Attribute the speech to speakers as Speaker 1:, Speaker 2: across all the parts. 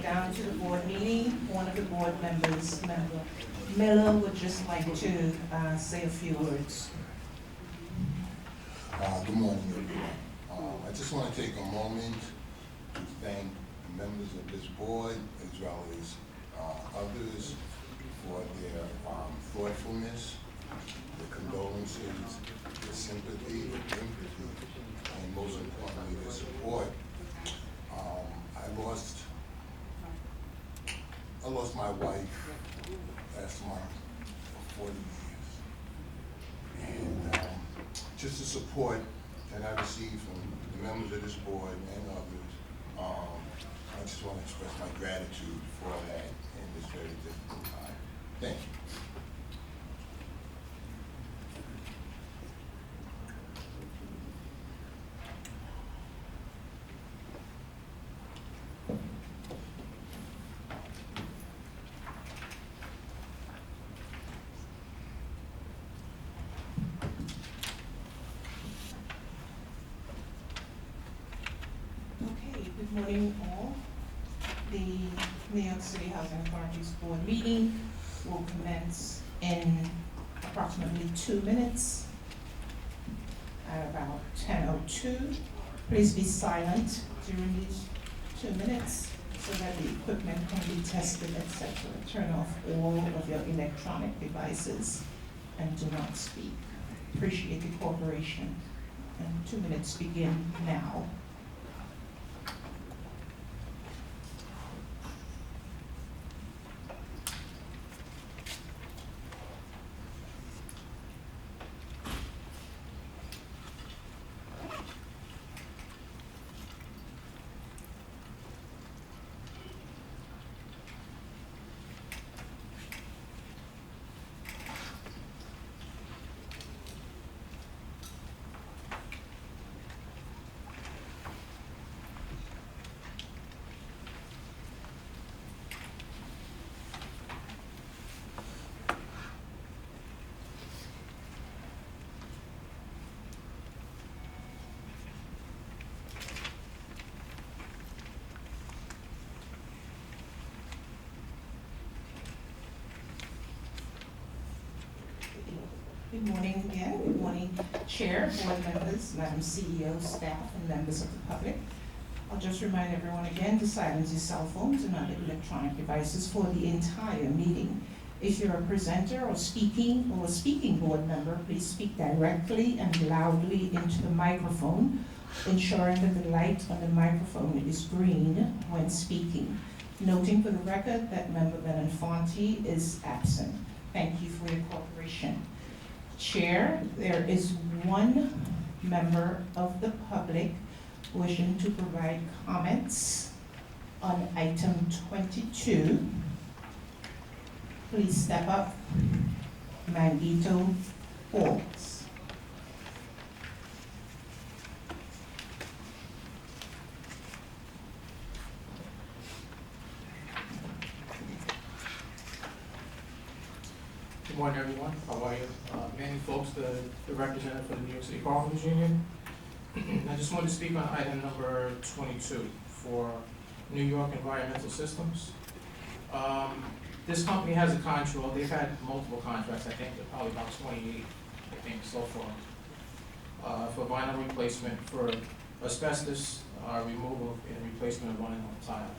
Speaker 1: down to the board meeting. One of the board members, Member Miller, would just like to say a few words.
Speaker 2: Good morning, everyone. I just want to take a moment to thank the members of this board as well as others for their thoughtfulness, their condolences, their sympathy, their empathy, and most importantly, their support. I lost my wife last month for 40 years. And just the support that I received from the members of this board and others, I just want to express my gratitude for that in this very difficult time. Thank you.
Speaker 1: Good morning, all. The New York City Housing Authority's board meeting will commence in approximately 2 minutes at about 10:02. Please be silent during these 2 minutes so that the equipment can be tested, etc. Turn off all of your electronic devices and do not speak. Appreciate the cooperation. And 2 minutes begin now. Good morning again. Good morning, Chair, board members, Madam CEO, staff, and members of the public. I'll just remind everyone again to silence your cell phones and other electronic devices for the entire meeting. If you're a presenter or a speaking board member, please speak directly and loudly into the microphone, ensuring that the light on the microphone is green when speaking. Noting for the record that Member Beninfanti is absent. Thank you for your cooperation. Chair, there is one member of the public wishing to provide comments on item 22. Please step up. Mangito Hawks.
Speaker 3: Good morning, everyone. How are you? Manny Folks, the representative for the New York City Carpenters Union. I just wanted to speak on item number 22 for New York Environmental Systems. This company has a contract. They've had multiple contracts. I think they're probably about 28, I think, so far, for vinyl replacement for asbestos removal and replacement of vinyl tile.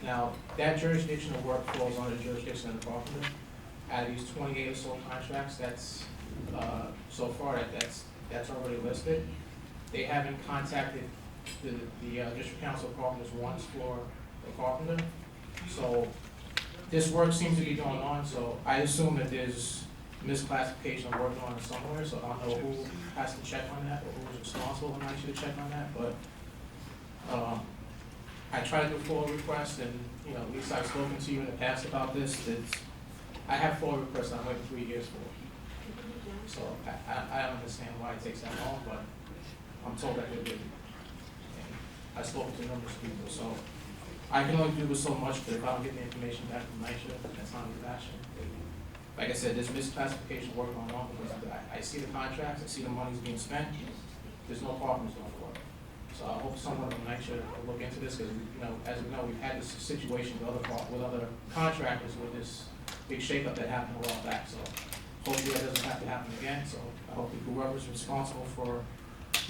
Speaker 3: Now, that jurisdiction of work falls under the jurisdiction of the carpenter. Out of these 28 or so contracts, that's so far that's already listed. They haven't contacted the District Council of Carpenters once for the carpenter. So this work seems to be going on. So I assume that there's misclassification working on it somewhere. So I don't know who has to check on that or who's responsible and I should check on that. But I tried to do 4 requests, and at least I've spoken to you in the past about this. I have 4 requests I'm waiting 3 years for. So I don't understand why it takes that long, but I'm told that they're busy. And I spoke to numerous people, so I can only do so much, but if I don't get the information back from NYCHA, that's not a action. Like I said, there's misclassification work going on because I see the contracts, I see the money's being spent, there's no carpenters doing the work. So I hope someone from NYCHA will look into this, because, as we know, we've had this situation with other contractors with this big shakeup that happened a while back. So hopefully that doesn't have to happen again. So I hope that whoever's responsible for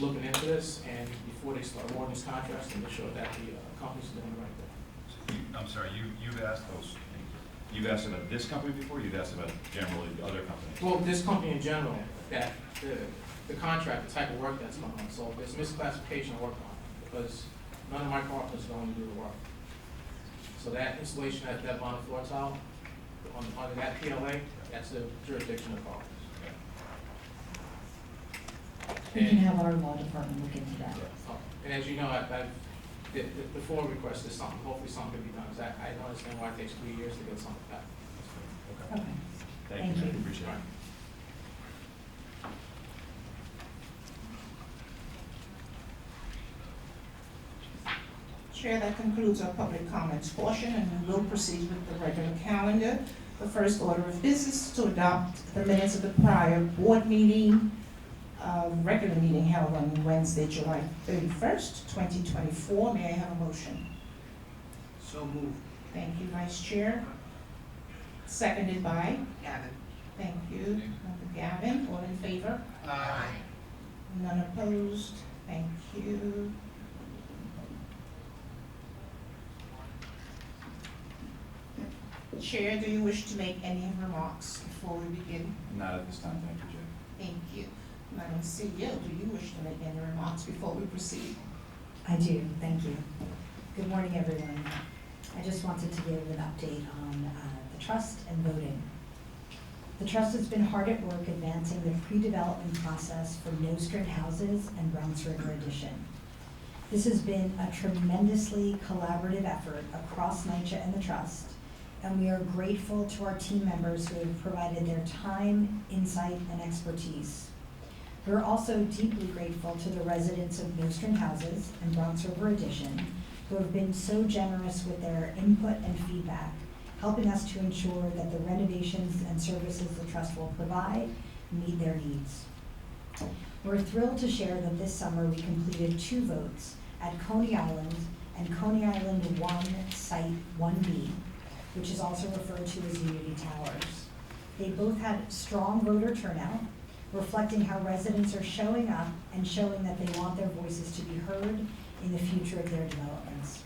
Speaker 3: looking into this, and before they start awarding these contracts, to make sure that the company's doing the right thing.
Speaker 4: I'm sorry, you've asked about this company before, you've asked about generally other companies?
Speaker 3: Well, this company in general, that the contract, the type of work that's going on, so there's misclassification of work on it, because none of my partners are going to do the work. So that installation at that bottom floor tile, under that PLA, that's the jurisdiction of partners.
Speaker 5: We can have our law department look into that.
Speaker 3: And as you know, the FOIA request is something, hopefully something can be done, because I don't understand why it takes 3 years to get something back.
Speaker 4: Okay.
Speaker 5: Okay.
Speaker 4: Thank you, appreciate it.
Speaker 1: Chair, that concludes our public comments portion, and we will proceed with the regular calendar. The first order of business is to adopt the minutes of the prior board meeting, regular meeting held on Wednesday, July 31st, 2024. May I have a motion?
Speaker 6: So moved.
Speaker 1: Thank you, Vice Chair. Seconded by?
Speaker 6: Gavin.
Speaker 1: Thank you, Member Gavin. All in favor?
Speaker 6: Aye.
Speaker 1: None opposed? Thank you. Chair, do you wish to make any remarks before we begin?
Speaker 4: Not at this time, thank you, Jay.
Speaker 1: Thank you. Madam CEO, do you wish to make any remarks before we proceed?
Speaker 5: I do, thank you. Good morning, everyone. I just wanted to give an update on the trust and voting. The trust has been hard at work advancing the pre-development process for no-string houses and Browns River Addition. This has been a tremendously collaborative effort across NYCHA and the trust, and we are grateful to our team members who have provided their time, insight, and expertise. We're also deeply grateful to the residents of No String Houses and Browns River Addition, who have been so generous with their input and feedback, helping us to ensure that the renovations and services the trust will provide meet their needs. We're thrilled to share that this summer we completed 2 votes at Coney Island and Coney Island 1 Site 1B, which is also referred to as Unity Towers. They both had strong voter turnout, reflecting how residents are showing up and showing that they want their voices to be heard in the future of their developments.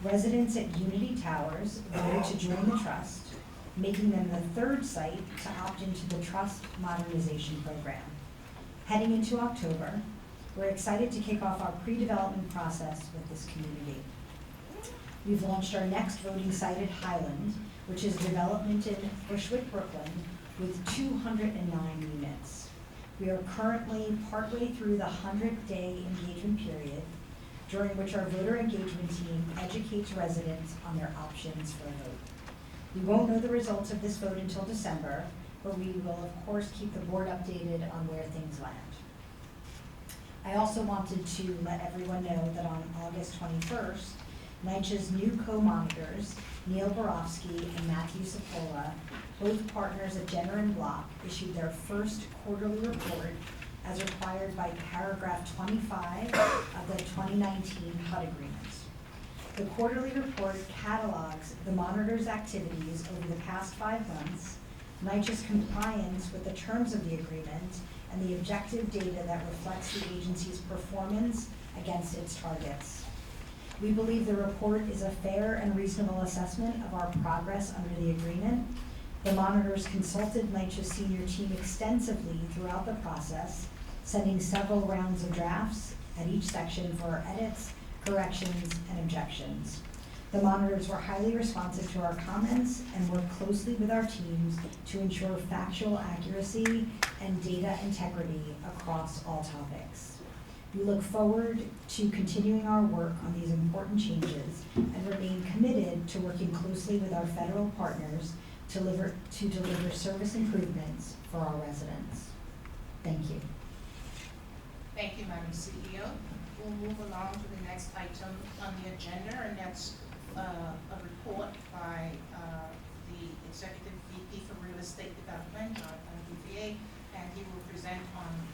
Speaker 5: Residents at Unity Towers voted to join the trust, making them the 3rd site to opt into the trust modernization program. Heading into October, we're excited to kick off our pre-development process with this community. We've launched our next voting site at Highland, which is development in Bushwick, Brooklyn, with 209 units. We are currently partway through the 100-day engagement period, during which our voter engagement team educates residents on their options for a vote. We won't know the results of this vote until December, but we will of course keep the board updated on where things land. I also wanted to let everyone know that on August 21st, NYCHA's new co-monitors, Neil Borofsky and Matthew Sapola, both partners at Jenner and Block, issued their first quarterly report as required by paragraph 25 of the 2019 HUD agreements. The quarterly report catalogs the monitor's activities over the past 5 months, NYCHA's compliance with the terms of the agreement, and the objective data that reflects the agency's performance against its targets. We believe the report is a fair and reasonable assessment of our progress under the agreement. The monitors consulted NYCHA's senior team extensively throughout the process, sending several rounds of drafts at each section for edits, corrections, and objections. The monitors were highly responsive to our comments and worked closely with our teams to ensure factual accuracy and data integrity across all topics. We look forward to continuing our work on these important changes and remain committed to working closely with our federal partners to deliver service improvements for our residents. Thank you.
Speaker 1: Thank you, Madam CEO. We'll move along to the next item on the agenda, and that's a report by the Executive VP for Real Estate Development, DVA, and he will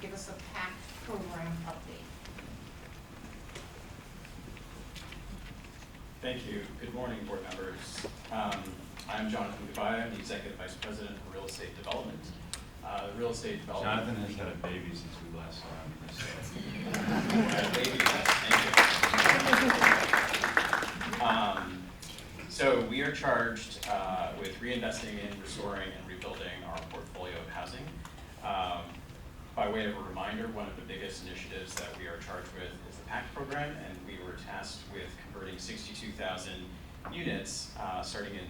Speaker 1: give us a PAC program update.
Speaker 7: Thank you. Good morning, board members. I'm Jonathan Gabaya. I'm the Executive Vice President for Real Estate Development. Real estate development.
Speaker 4: Jonathan has had a baby since we last saw him.
Speaker 7: Baby, yes, thank you. So we are charged with reinvesting in, restoring, and rebuilding our portfolio of housing. By way of a reminder, one of the biggest initiatives that we are charged with is the PACT program, and we were tasked with converting 62,000 units starting in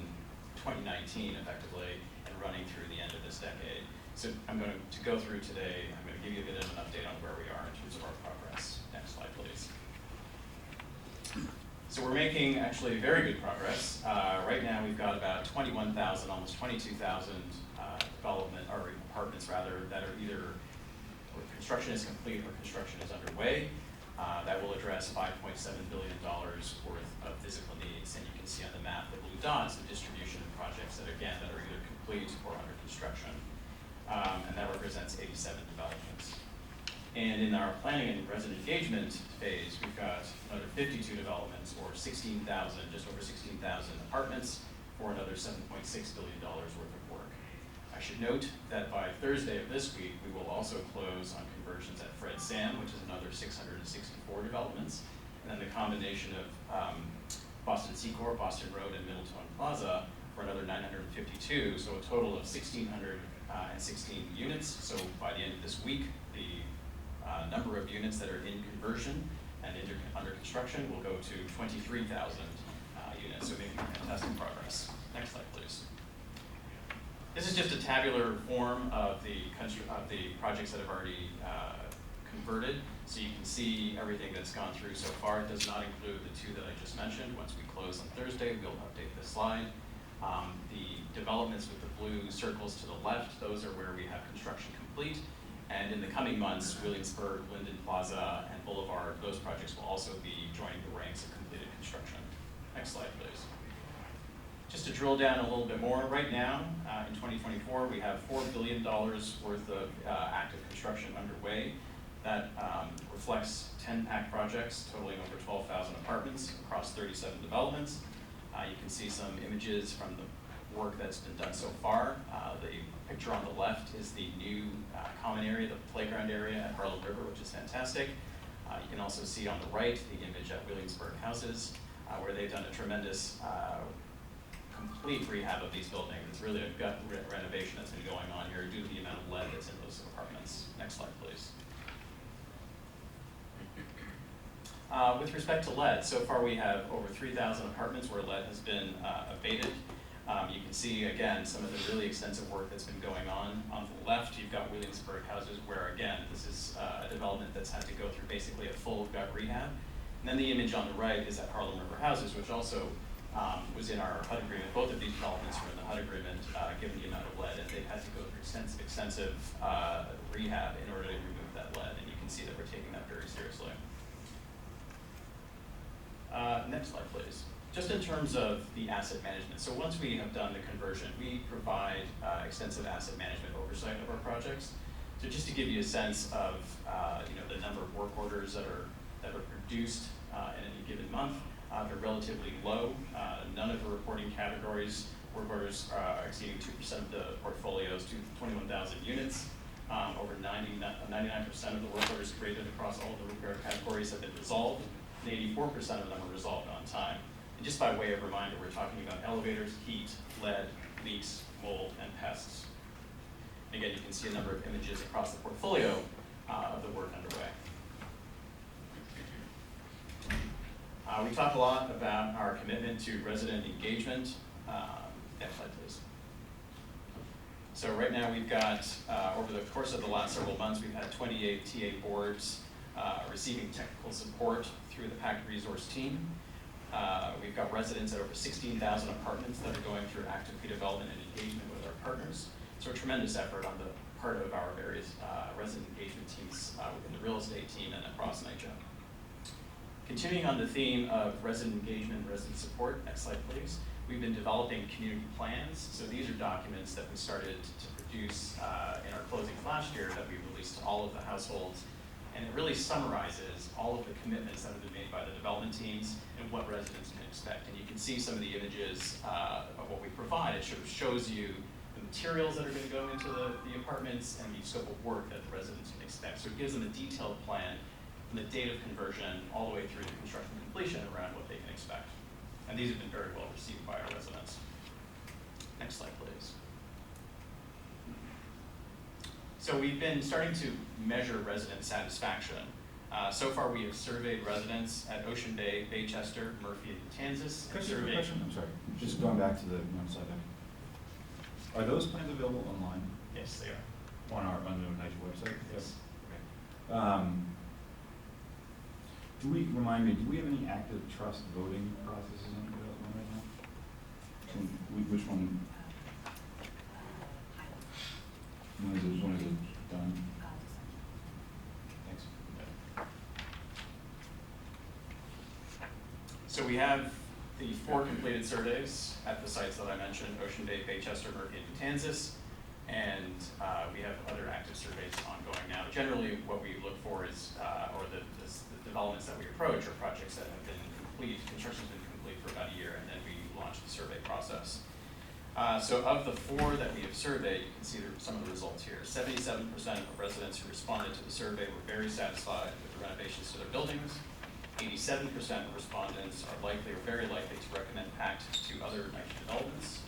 Speaker 7: 2019 effectively and running through the end of this decade. So I'm going to go through today, I'm going to give you a bit of an update on where we are in terms of our progress. Next slide, please. So we're making actually very good progress. Right now we've got about 21,000, almost 22,000 development, or apartments rather, that are either construction is complete or construction is underway. That will address $5.7 billion worth of physical needs. And you can see on the map the blue dots, the distribution of projects that again, that are either complete or under construction. And that represents 87 developments. And in our planning and resident engagement phase, we've got another 52 developments, or 16,000, just over 16,000 apartments, for another $7.6 billion worth of work. I should note that by Thursday of this week, we will also close on conversions at Fred Sam, which is another 664 developments, and then the combination of Boston Secor, Boston Road, and Middletown Plaza for another 952, so a total of 1,616 units. So by the end of this week, the number of units that are in conversion and under construction will go to 23,000 units, so making fantastic progress. Next slide, please. This is just a tabular form of the projects that have already converted, so you can see everything that's gone through so far. It does not include the two that I just mentioned. Once we close on Thursday, we'll update this slide. The developments with the blue circles to the left, those are where we have construction complete. And in the coming months, Williamsburg, Linden Plaza, and Boulevard, those projects will also be joining the ranks of completed construction. Next slide, please. Just to drill down a little bit more, right now, in 2024, we have $4 billion worth of active construction underway. That reflects 10 PACT projects totaling over 12,000 apartments across 37 developments. You can see some images from the work that's been done so far. The picture on the left is the new common area, the playground area at Harlem River, which is fantastic. You can also see on the right the image at Williamsburg Houses, where they've done a tremendous complete rehab of these buildings. It's really a gut renovation that's been going on here due to the amount of lead that's in those apartments. Next slide, please. With respect to lead, so far we have over 3,000 apartments where lead has been abated. You can see, again, some of the really extensive work that's been going on. On the left, you've got Williamsburg Houses, where, again, this is a development that's had to go through basically a full gut rehab. And then the image on the right is at Harlem River Houses, which also was in our HUD agreement. Both of these developments were in the HUD agreement, given the amount of lead, and they've had to go through extensive rehab in order to remove that lead, and you can see that we're taking that very seriously. Next slide, please. Just in terms of the asset management, so once we have done the conversion, we provide extensive asset management oversight of our projects. So just to give you a sense of the number of work orders that are produced in any given month, they're relatively low. None of the reporting categories, work orders exceeding 2% of the portfolios to 21,000 units. Over 99% of the work orders created across all of the repair categories have been resolved, and 84% of them are resolved on time. And just by way of reminder, we're talking about elevators, heat, lead, leaks, mold, and pests. Again, you can see a number of images across the portfolio of the work underway. We talk a lot about our commitment to resident engagement. Next slide, please. So right now we've got, over the course of the last several months, we've had 28 TA boards receiving technical support through the PACT resource team. We've got residents at over 16,000 apartments that are going through active pre-development and engagement with our partners. So a tremendous effort on the part of our various resident engagement teams within the real estate team and across NYCHA. Continuing on the theme of resident engagement and resident support, next slide please. We've been developing community plans. So these are documents that we started to produce in our closings last year that we released to all of the households And it really summarizes all of the commitments that have been made by the development teams and what residents can expect. And you can see some of the images of what we provide. It sort of shows you the materials that are going to go into the apartments and the scope of work that the residents can expect. So it gives them a detailed plan from the date of conversion all the way through to construction completion around what they can expect. And these have been very well received by our residents. Next slide, please. So we've been starting to measure resident satisfaction. So far, we have surveyed residents at Ocean Bay, Baychester, Murphy, and Kansas.
Speaker 4: Could I ask you a question? I'm sorry, just going back to the one slide back. Are those plans available online
Speaker 7: Yes, they are.
Speaker 4: on the NYCHA website?
Speaker 7: Yes.
Speaker 4: Do we, remind me, do we have any active trust voting processes on right now? So which one? When is it done? Thanks.
Speaker 7: So we have the 4 completed surveys at the sites that I mentioned, Ocean Bay, Baychester, Murphy, and Kansas. And we have other active surveys ongoing now. Generally, what we look for is, or the developments that we approach are projects that have been complete, construction's been complete for about a year, and then we launch the survey process. So of the 4 that we have surveyed, you can see some of the results here. 77% of residents who responded to the survey were very satisfied with the renovations to their buildings. 87% of respondents are likely or very likely to recommend PACT to other NYCHA developments.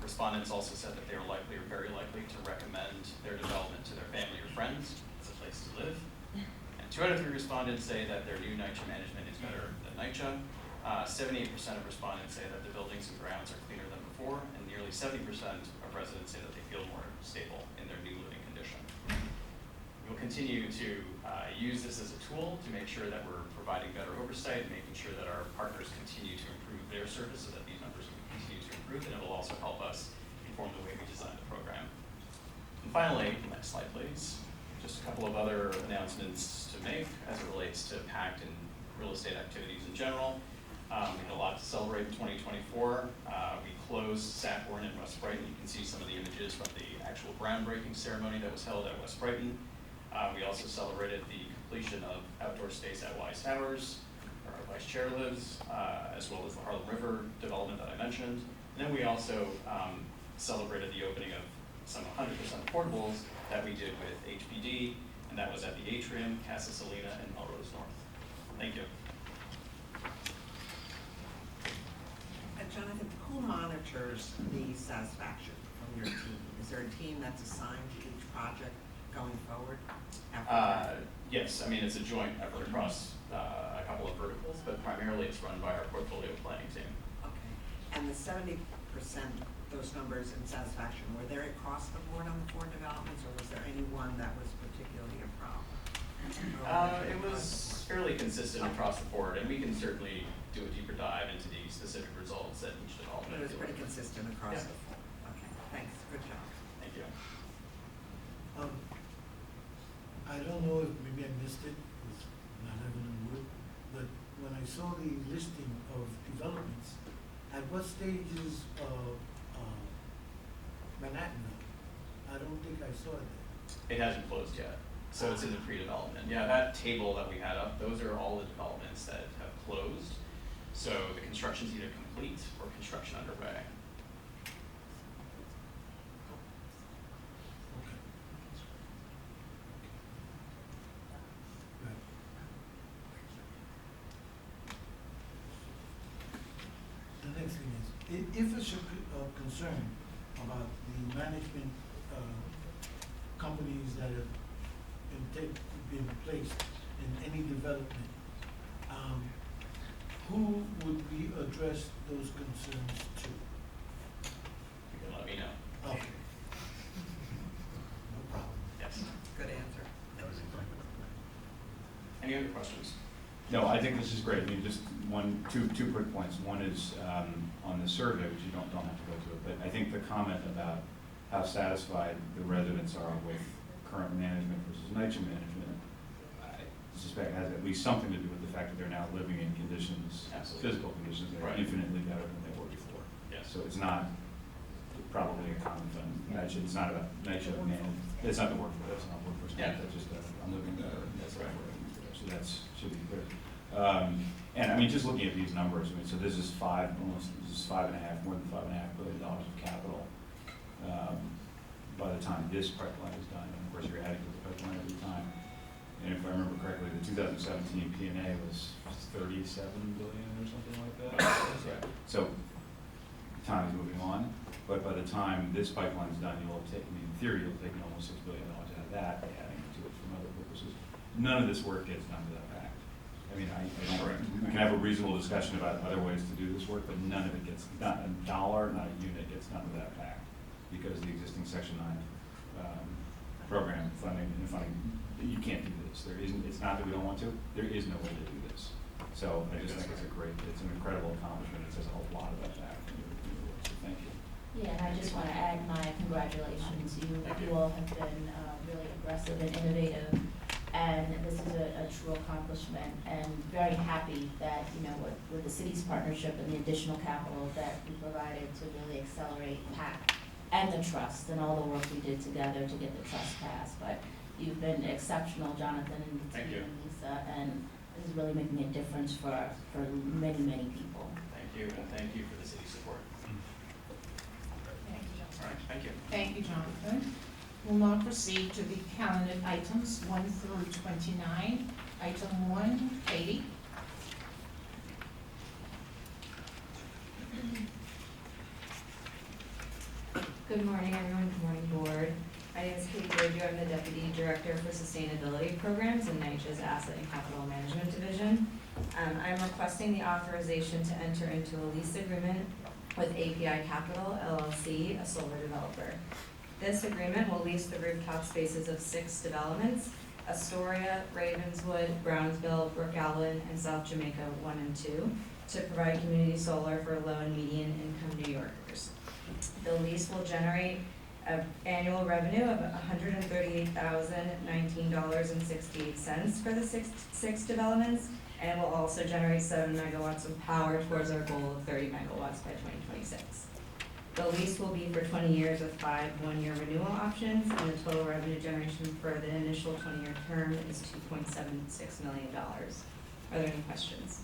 Speaker 7: Respondents also said that they are likely or very likely to recommend their development to their family or friends as a place to live. And 2 out of 3 respondents say that their new NYCHA management is better than NYCHA. 78% of respondents say that the buildings and grounds are cleaner than before, and nearly 70% of residents say that they feel more stable in their new living condition. We'll continue to use this as a tool to make sure that we're providing better oversight, making sure that our partners continue to improve their service so that these numbers will continue to improve, and it will also help us inform the way we design the program. And finally, next slide please, just a couple of other announcements to make as it relates to PACT and real estate activities in general. We had a lot to celebrate in 2024. We closed Saffron in West Brighton. You can see some of the images from the actual groundbreaking ceremony that was held at West Brighton. We also celebrated the completion of outdoor space at Wise Towers, where our vice chair lives, as well as the Harlem River development that I mentioned. And then we also celebrated the opening of some 100% portables that we did with HPD, and that was at the Atrium, Casa Salina, and Melrose North. Thank you.
Speaker 6: Jonathan, who monitors the satisfaction from your team? Is there a team that's assigned to each project going forward?
Speaker 7: Yes, I mean, it's a joint effort across a couple of verticals, but primarily it's run by our portfolio planning team.
Speaker 6: Okay. And the 70%, those numbers in satisfaction, were they across the board on the 4 developments, or was there any one that was particularly a problem?
Speaker 7: It was fairly consistent across the board, and we can certainly do a deeper dive into the specific results at each development.
Speaker 6: It was pretty consistent across
Speaker 7: Yeah.
Speaker 6: the 4. Okay, thanks. Good job.
Speaker 7: Thank you.
Speaker 8: I don't know if maybe I missed it, with not having a word, but when I saw the listing of developments, at what stage is Manhattan now? I don't think I saw it there.
Speaker 7: It hasn't closed yet, so it's in the pre-development. Yeah, that table that we had up, those are all the developments that have closed. So the construction's either complete or construction underway.
Speaker 8: Okay. Right. The next thing is, if it's a concern about the management companies that have been placed in any development, who would we address those concerns to?
Speaker 7: You can let me know.
Speaker 8: Okay. No problem.
Speaker 7: Yes.
Speaker 6: Good answer.
Speaker 7: Any other questions?
Speaker 4: No, I think this is great. I mean, just two quick points. One is on the survey, which you don't have to go to it, but I think the comment about how satisfied the residents are with current management versus NYCHA management, I suspect has at least something to do with the fact that they're now living in conditions,
Speaker 7: Absolutely.
Speaker 4: physical conditions that are
Speaker 7: Right.
Speaker 4: infinitely better than they were before.
Speaker 7: Yes.
Speaker 4: So it's not probably a comment on NYCHA. It's not about NYCHA It's not the workforce, that's not workforce,
Speaker 7: Yeah.
Speaker 4: that's just a living number, that's
Speaker 7: Right.
Speaker 4: right. So that's, should be clear. And I mean, just looking at these numbers, I mean, so this is more than $5.5 billion of capital. By the time this pipeline is done, and of course you're adding to the pipeline every time. And if I remember correctly, the 2017 P&A was 37 billion or something like that. Yeah. So time is moving on, but by the time this pipeline is done, you'll have taken, in theory, you'll take almost $6 billion out of that, adding to it from other purposes. None of this work gets done without fact. I mean, we can have a reasonable discussion about other ways to do this work, but none of it gets, not a dollar, not a unit gets done without fact, because the existing Section 9 program funding, you can't do this. There isn't, it's not that we don't want to, there is no way to do this. So I just think it's an incredible accomplishment. It says a whole lot about that. So thank you.
Speaker 9: Yeah, and I just want to add my congratulations. You all have been really aggressive and innovative, and this is a true accomplishment, and very happy that, you know, with the city's partnership and the additional capital that we provided to really accelerate PAC and the trust and all the work we did together to get the trust passed. But you've been exceptional, Jonathan and the
Speaker 7: Thank
Speaker 9: team
Speaker 7: you.
Speaker 9: and Lisa, and this is really making a difference for many, many people.
Speaker 7: Thank you, and thank you for the city's support.
Speaker 1: Thank you, Jonathan.
Speaker 7: All right, thank you.
Speaker 1: Thank you, Jonathan. We'll now proceed to the calendar items 1 through 29. Item 1, Katie.
Speaker 10: Good morning, everyone. Good morning, board. My name is Katie Giorgio. I'm the Deputy Director for Sustainability Programs in NYCHA's Asset and Capital Management Division. I'm requesting the authorization to enter into a lease agreement with API Capital LLC, a solar developer. This agreement will lease the rooftop spaces of 6 developments: Astoria, Ravenswood, Brownsville, Brook Allen, and South Jamaica 1 and 2, to provide community solar for low and median income New Yorkers. The lease will generate an annual revenue of $138,019.68 for the six developments, and it will also generate 7 megawatts of power towards our goal of 30 megawatts by 2026. The lease will be for 20 years with 5 one-year renewal options, and the total revenue generation for the initial 20-year term is $2.76 million. Are there any questions?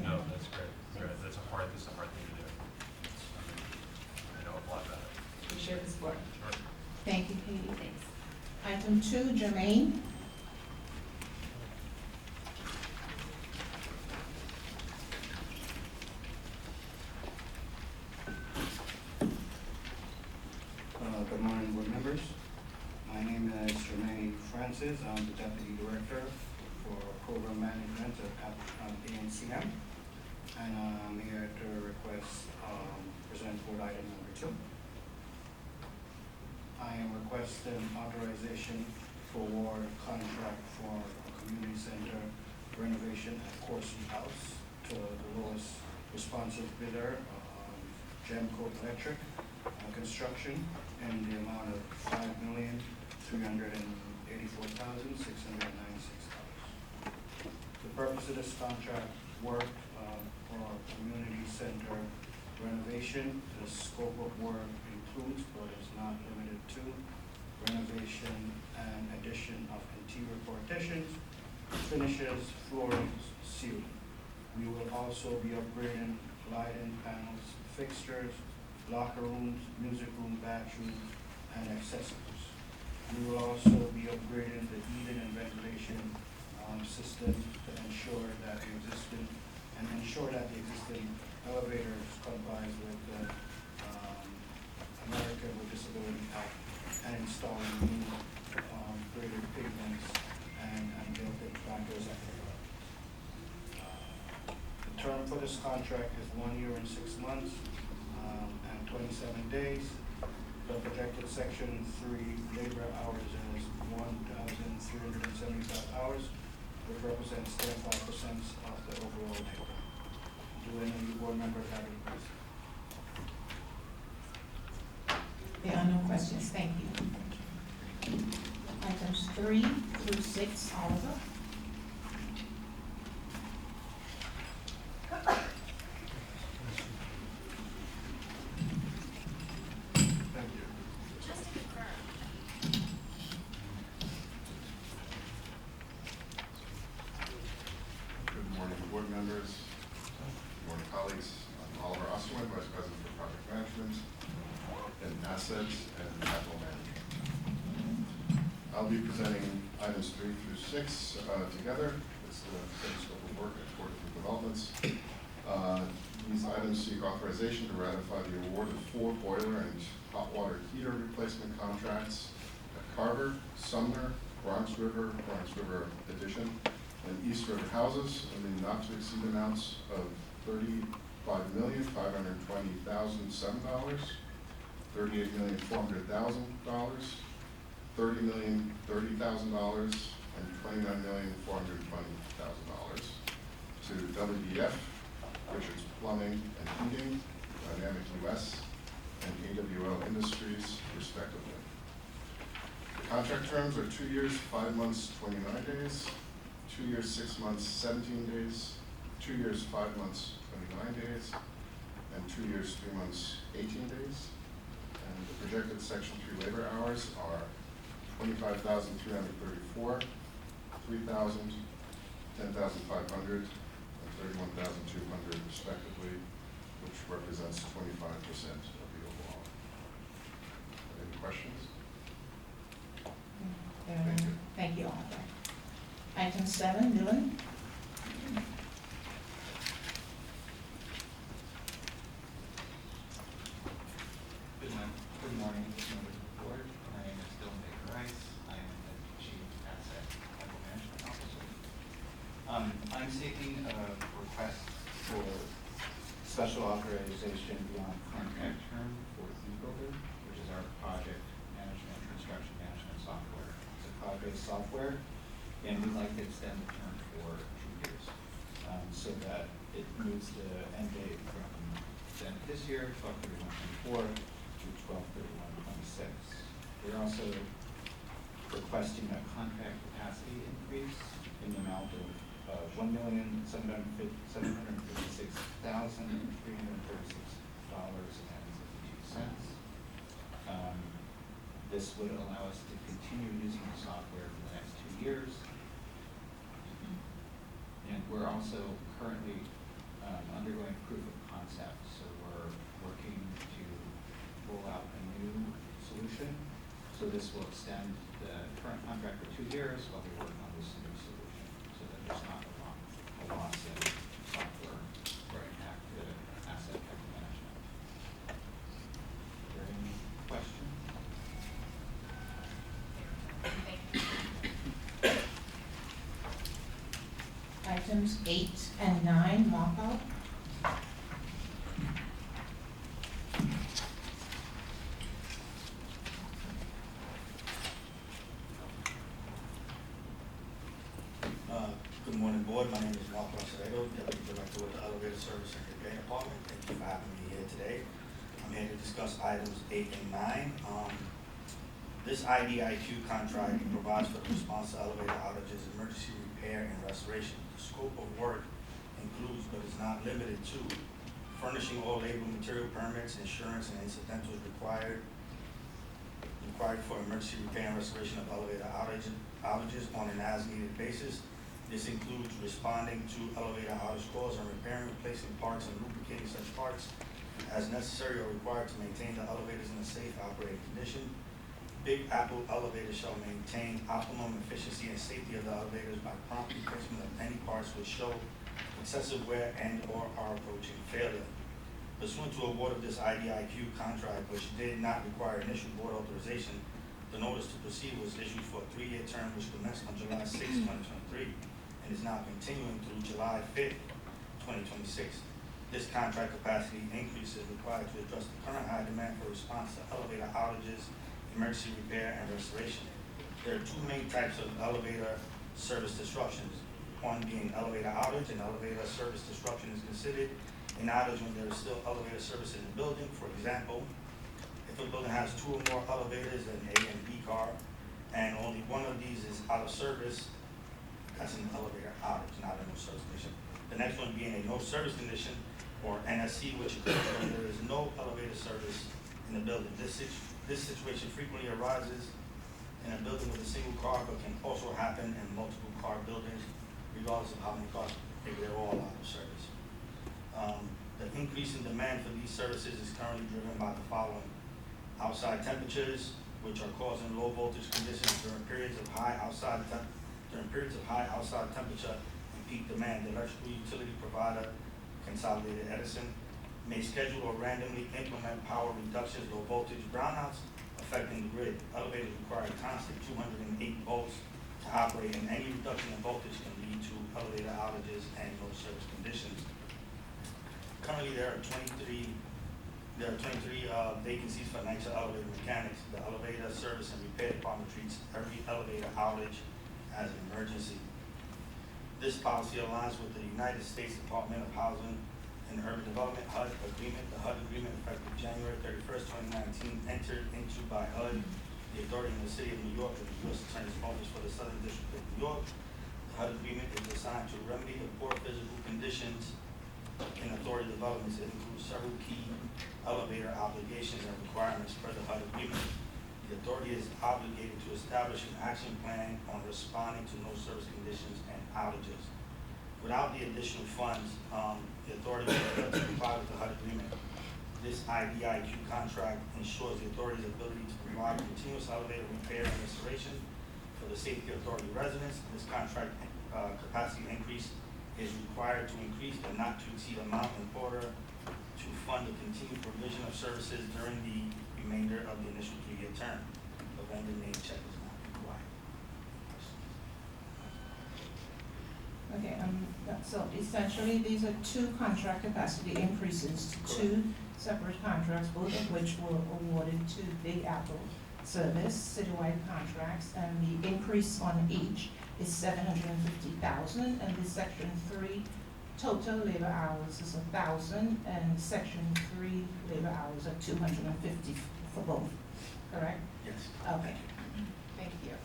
Speaker 11: No, that's great. That's a hard thing to do. I know a lot about it.
Speaker 10: Appreciate the support.
Speaker 11: Sure.
Speaker 1: Thank you, Katie.
Speaker 10: Thanks.
Speaker 1: Item 2, Jermaine.
Speaker 12: Good morning, board members. My name is Jermaine Francis. I'm the Deputy Director for Program Management at ANCM. And I'm here to present board item number 2. I am requesting authorization for award contract for a community center renovation at Corsi House to the lowest responsive bidder, Gemco Electric Construction, in the amount of $5,384,696. The purpose of this contract work for community center renovation, the scope of work includes, but is not limited to, renovation and addition of interior partitions, finishes, flooring, ceiling. We will also be upgrading lighting panels, fixtures, locker rooms, music room, bathrooms, and accessories. We will also be upgrading the heating and ventilation system to ensure that the existing elevators complies with the American with Disability Act, and installing new graded pavements and built-in trackers at the The term for this contract is 1 year and 6 months and 27 days. The projected Section 3 labor hours is 1,375 hours, which represents 35% of the overall labor. Do any of you board members have any questions?
Speaker 1: There are no questions. Thank you. Items 3 through 6, Oliver.
Speaker 11: Thank you.
Speaker 13: asset and capital management. I'll be presenting items 3 through 6 together. It's the same scope of work at 4 different developments. These items seek authorization to ratify the award of 4 boiler and hot water heater replacement contracts at Carver, Sumner, Bronx River Addition, and East River Houses in the not to exceed amounts of $35,520,007, $38,400,000, $30,030,000, and $29,420,000 to WDF, Richards Plumbing and Heating, Dynamic US, and AWL Industries, respectively. The contract terms are 2 years, 5 months, 29 days, 2 years, 6 months, 17 days, 2 years, 5 months, 29 days, and 2 years, 3 months, 18 days. And the projected Section 3 labor hours are 25,334, 3,000, 10,500, and 31,200 respectively, which represents 25% of the overall. Any questions? Thank you.
Speaker 1: Thank you, Arthur. Item 7, Dylan.
Speaker 14: Good morning, members of the board. My name is Dylan Baker-Rice. I am the Chief Asset Capital Management Officer. I'm seeking a request for special authorization beyond contract term for eBuilder, which is our project management, construction management software. It's a cloud-based software, and we'd like to extend the term for 2 years, so that it moves the end date from the end of this year, 12/31/24, to 12/31/26. We're also requesting a contract capacity increase in the amount of $1,756,336.52. This would allow us to continue using the software for the next 2 years. And we're also currently undergoing proof of concept, so we're working to roll out a new solution. So this will extend the current contract for 2 years while we work on this new solution, so that there's not a loss in software or impact to asset capital management. Are there any questions?
Speaker 1: Items 8 and 9, mark out.
Speaker 12: Good morning, board. My name is Mark Rosario, Deputy Director with the Elevator Service and Repair Department. Thank you for having me here today. I'm here to discuss items 8 and 9. This IDIQ contract provides for the response to elevator outages, emergency repair, and restoration. The scope of work includes, but is not limited to, furnishing all labor, material permits, insurance, and incidentals required for emergency repair and restoration of elevator outages on an as-needed basis. This includes responding to elevator outage calls and repairing, replacing parts, and lubricating such parts as necessary or required to maintain the elevators in a safe operating condition. Big Apple Elevators shall maintain optimum efficiency and safety of the elevators by prompt replacement of any parts which show excessive wear and or are approaching failure. Pursuant to award of this IDIQ contract, which did not require initial board authorization, the notice to proceed was issued for a 3-year term which commenced on July 6, 2023, and is now continuing through July 5, 2026. This contract capacity increase is required to address the current high demand for response to elevator outages, emergency repair, and restoration. There are 2 main types of elevator service disruptions. One being elevator outage, and elevator service disruption is considered an outage when there is still elevator service in the building. For example, if a building has 2 or more elevators, an A and B car, and only one of these is out of service, that's an elevator outage, not a no service condition. The next one being a no service condition, or NSC, which occurs when there is no elevator service in the building. This situation frequently arises in a building with a single car, but can also happen in multiple car buildings, regardless of how many cars, maybe they're all out of service. The increase in demand for these services is currently driven by the following. outside temperatures, which are causing low voltage conditions during periods of high outside temperature and peak demand. The electrical utility provider, Consolidated Edison, may schedule or randomly implement power reductions, low voltage brownouts affecting the grid. Elevators require constant 208 volts to operate, and any reduction in voltage can lead to elevator outages and no service conditions. Currently, there are 23 vacancies for NYCHA elevator mechanics. The elevator service and repair department treats every elevator outage as an emergency. This policy aligns with the United States Department of Housing and Urban Development HUD agreement. The HUD agreement, effective January 31st, 2019, entered into by HUD, the authority in the city of New York, and the U.S. Attorney's Office for the Southern District of New York. The HUD agreement is designed to remedy the poor physical conditions in authority developments. It includes several key elevator obligations and requirements per the HUD agreement. The authority is obligated to establish an action plan on responding to no service conditions and outages. Without the additional funds, the authority will fail to comply with the HUD agreement. This IDIQ contract ensures the authority's ability to provide continuous elevator repair and restoration for the safety authority residents. This contract capacity increase is required to increase the not to exceed amount in order to fund the continued provision of services during the remainder of the initial 3-year term. The vendor name check is not required.
Speaker 1: Okay, so essentially, these are two contract capacity increases to two separate contracts, both of which were awarded to Big Apple Service, citywide contracts, and the increase on each is 750,000, and this section 3 total labor hours is 1,000, and section 3 labor hours are 250 for both, correct?
Speaker 12: Yes.
Speaker 1: Okay, thank you.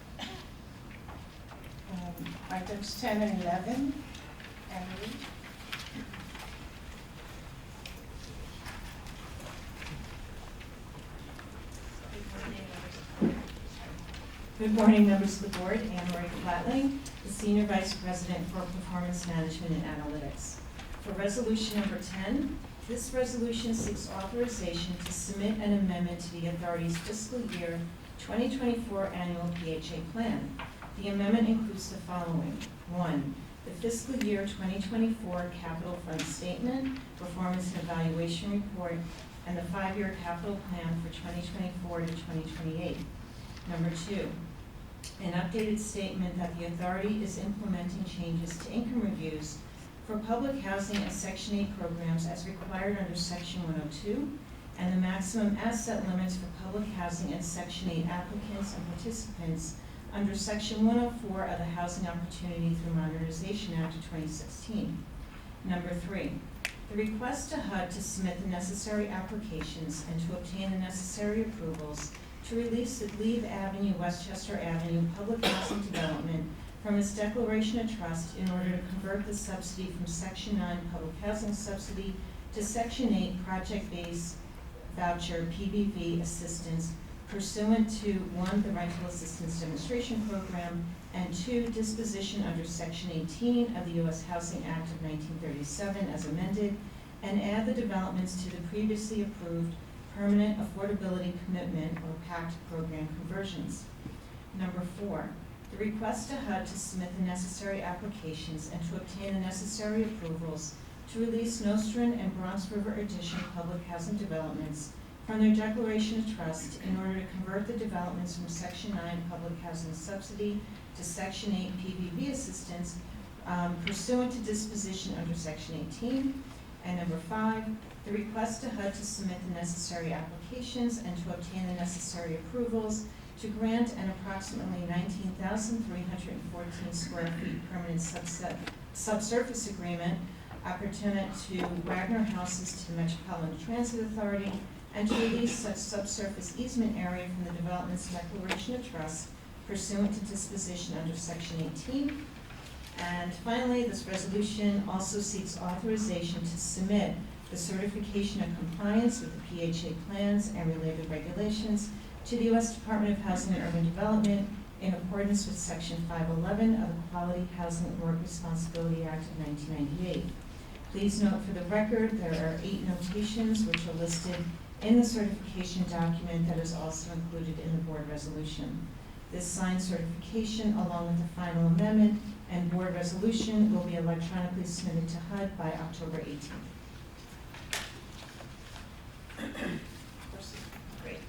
Speaker 1: Items 10 and 11, Emily.
Speaker 15: Good morning, members of the board. Anne-Marie Flatling, the Senior Vice President for Performance Management and Analytics. For resolution number 10, this resolution seeks authorization to submit an amendment to the authority's fiscal year 2024 annual PHA plan. The amendment includes the following. 1, the fiscal year 2024 capital fund statement, performance and evaluation report, and the 5-year capital plan for 2024 to 2028. Number 2, an updated statement that the authority is implementing changes to income reviews for public housing and Section 8 programs as required under Section 102, and the maximum asset limits for public housing and Section 8 applicants and participants under Section 104 of the Housing Opportunity through Modernization Act of 2016. Number 3, the request to HUD to submit the necessary applications and to obtain the necessary approvals to release the Glebe Avenue, Westchester Avenue public housing development from its declaration of trust in order to convert the subsidy from Section 9 public housing subsidy to Section 8 project-based voucher PBV assistance pursuant to 1, the Rental Assistance Demonstration Program, and 2, disposition under Section 18 of the U.S. Housing Act of 1937 as amended, and add the developments to the previously approved Permanent Affordability Commitment or PACT program conversions. Number 4, the request to HUD to submit the necessary applications and to obtain the necessary approvals to release Nostrand and Bronx River Addition public housing developments from their declaration of trust in order to convert the developments from Section 9 public housing subsidy to Section 8 PBV assistance pursuant to disposition under Section 18. And number 5, the request to HUD to submit the necessary applications and to obtain the necessary approvals to grant an approximately 19,314 square feet permanent subsurface agreement appertinent to Wagner Houses to the Metropolitan Transit Authority, and to release such subsurface easement area from the development's declaration of trust pursuant to disposition under Section 18. And finally, this resolution also seeks authorization to submit the certification of compliance with the PHA plans and related regulations to the U.S. Department of Housing and Urban Development in accordance with Section 511 of the Quality Housing and Work Responsibility Act of 1998. Please note for the record, there are 8 notations which are listed in the certification document that is also included in the board resolution. This signed certification, along with the final amendment and board resolution, will be electronically submitted to HUD by October 18th. Great.